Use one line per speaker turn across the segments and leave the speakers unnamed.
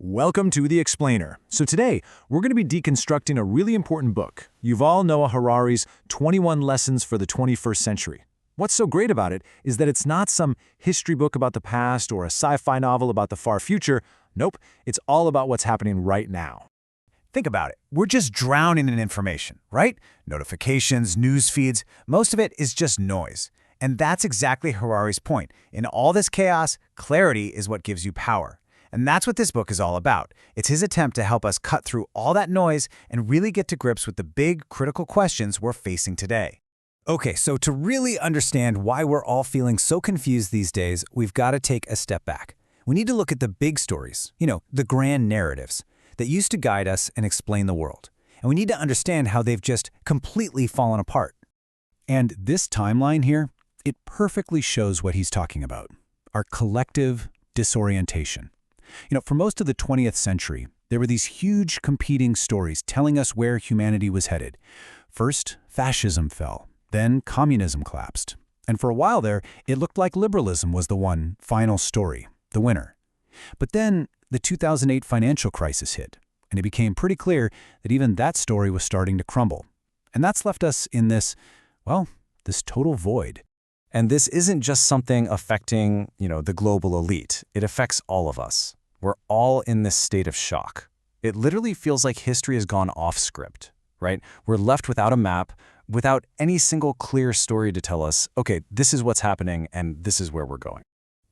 Welcome to The Explainer. So today, we're going to be deconstructing a really important book, Yuval Noah Harari's 21 Lessons for the 21st Century. What's so great about it is that it's not some history book about the past or a sci-fi novel about the far future. Nope, it's all about what's happening right now.
Think about it. We're just drowning in information, right? Notifications, news feeds, most of it is just noise. And that's exactly Harari's point. In all this chaos, clarity is what gives you power. And that's what this book is all about. It's his attempt to help us cut through all that noise and really get to grips with the big, critical questions we're facing today. Okay, so to really understand why we're all feeling so confused these days, we've got to take a step back. We need to look at the big stories, the grand narratives that used to guide us and explain the world. And we need to understand how they've just completely fallen apart.
And this timeline here, it perfectly shows what he's talking about, our collective disorientation. For most of the 20th century, there were these huge competing stories telling us where humanity was headed. First, fascism fell. Then communism collapsed. And for a while there, it looked like liberalism was the one final story, the winner. But then the 2008 financial crisis hit, and it became pretty clear that even that story was starting to crumble. And that's left us in this total void.
And this isn't just something affecting, the global elite. It affects all of us. We're all in this state of shock. It literally feels like history has gone off script, right? We're left without a map, without any single clear story to tell us, okay, this is what's happening and this is where we're going.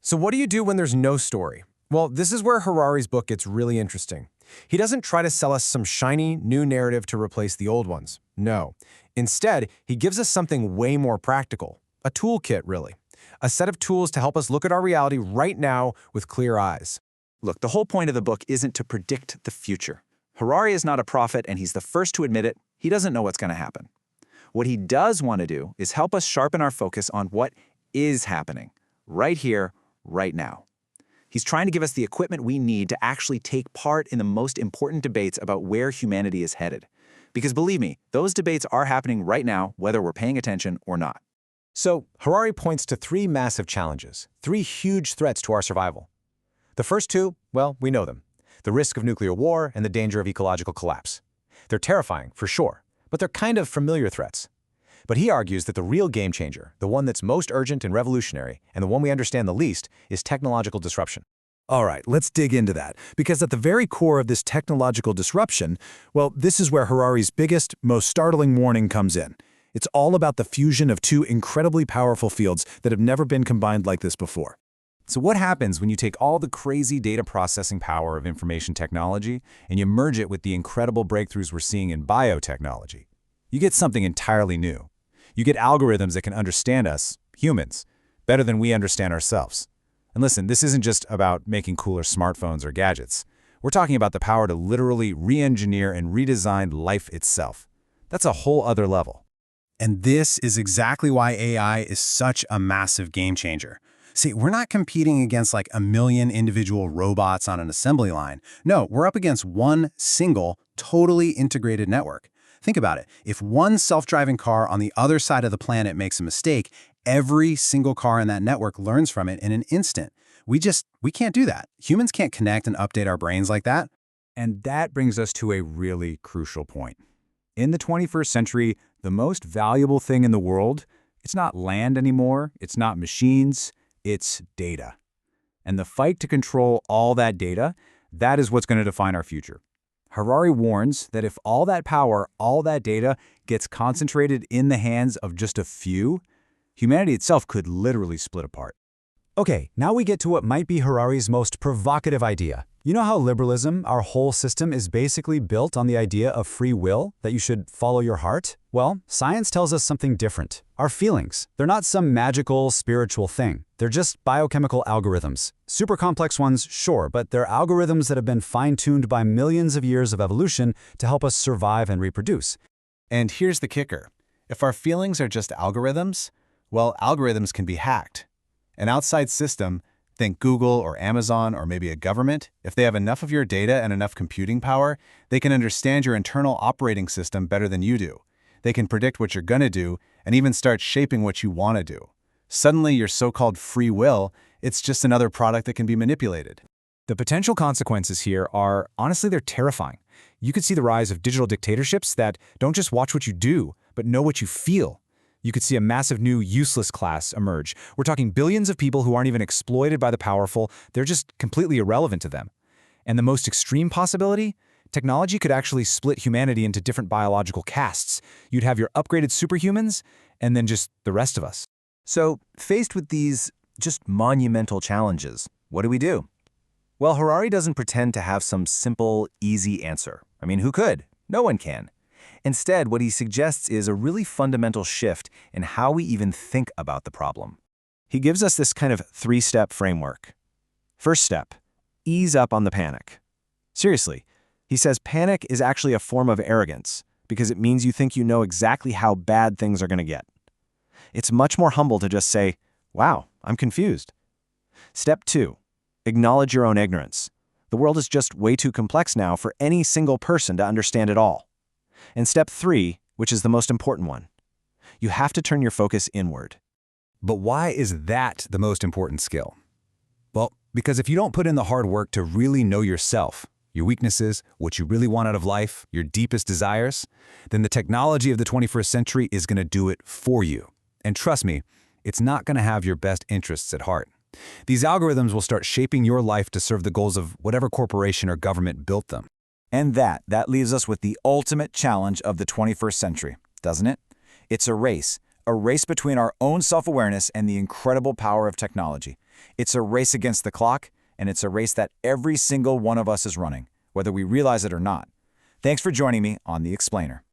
So what do you do when there's no story? Well, this is where Harari's book gets really interesting. He doesn't try to sell us some shiny, new narrative to replace the old ones. No. Instead, he gives us something way more practical. A toolkit, really. A set of tools to help us look at our reality right now with clear eyes.
Look, the whole point of the book isn't to predict the future. Harari is not a prophet, and he's the first to admit it. He doesn't know what's going to happen. What he does want to do is help us sharpen our focus on what is happening, right here, right now. He's trying to give us the equipment we need to actually take part in the most important debates about where humanity is headed. Because believe me, those debates are happening right now, whether we're paying attention or not.
So, Harari points to three massive challenges, three huge threats to our survival. The first two, well, we know them. The risk of nuclear war and the danger of ecological collapse. They're terrifying, for sure, but they're kind of familiar threats. But he argues that the real game changer, the one that's most urgent and revolutionary, and the one we understand the least, is technological disruption.
All right, let's dig into that, because at the very core of this technological disruption, well, this is where Harari's biggest, most startling warning comes in. It's all about the fusion of two incredibly powerful fields that have never been combined like this before.
So what happens when you take all the crazy data processing power of information technology and you merge it with the incredible breakthroughs we're seeing in biotechnology? You get something entirely new. You get algorithms that can understand us, humans, better than we understand ourselves. And listen, this isn't just about making cooler smartphones or gadgets. We're talking about the power to literally re-engineer and redesign life itself. That's a whole other level.
And this is exactly why AI is such a massive game changer. See, we're not competing against like a million individual robots on an assembly line. No, we're up against one single, totally integrated network. Think about it. If one self-driving car on the other side of the planet makes a mistake, every single car in that network learns from it in an instant. We can't do that. Humans can't connect and update our brains like that.
And that brings us to a really crucial point. In the 21st century, the most valuable thing in the world, it's not land anymore, it's not machines, it's data. And the fight to control all that data, that is what's going to define our future. Harari warns that if all that power, all that data gets concentrated in the hands of just a few, humanity itself could literally split apart.
Okay, now we get to what might be Harari's most provocative idea. You know how liberalism, our whole system, is basically built on the idea of free will, that you should follow your heart? Well, science tells us something different. Our feelings, they're not some magical, spiritual thing. They're just biochemical algorithms. Super complex ones, sure, but they're algorithms that have been fine-tuned by millions of years of evolution to help us survive and reproduce.
And here's the kicker. If our feelings are just algorithms, well, algorithms can be hacked. An outside system, think Google or Amazon or maybe a government, if they have enough of your data and enough computing power, they can understand your internal operating system better than you do. They can predict what you're going to do and even start shaping what you want to do. Suddenly, your so-called free will, it's just another product that can be manipulated.
The potential consequences here are, honestly, they're terrifying. You could see the rise of digital dictatorships that don't just watch what you do, but know what you feel. You could see a massive new useless class emerge. We're talking billions of people who aren't even exploited by the powerful. They're just completely irrelevant to them. And the most extreme possibility? Technology could actually split humanity into different biological castes. You'd have your upgraded superhumans, and then just the rest of us.
So, faced with these just monumental challenges, what do? Well, Harari doesn't pretend to have some simple, easy answer. I mean, who could? No one can. Instead, what he suggests is a really fundamental shift in how we even think about the problem. He gives us this kind of three-step framework. First step, ease up on the panic. Seriously, he says panic is actually a form of arrogance because it means you think you know exactly how bad things are going to get. It's much more humble to just say, wow, I'm confused. Step 2, acknowledge your own ignorance. The world is just way too complex now for any single person to understand it all. And step 3, which is the most important one, you have to turn your focus inward.
But why is that the most important skill? Well, because if you don't put in the hard work to really know yourself, your weaknesses, what you really want out of life, your deepest desires, then the technology of the 21st century is going to do it for you. And trust me, it's not going to have your best interests at heart. These algorithms will start shaping your life to serve the goals of whatever corporation or government built them.
And that leaves us with the ultimate challenge of the 21st century, doesn't it? It's a race between our own self-awareness and the incredible power of technology. It's a race against the clock, and it's a race that every single one of us is running, whether we realize it or not. Thanks for joining me on The Explainer.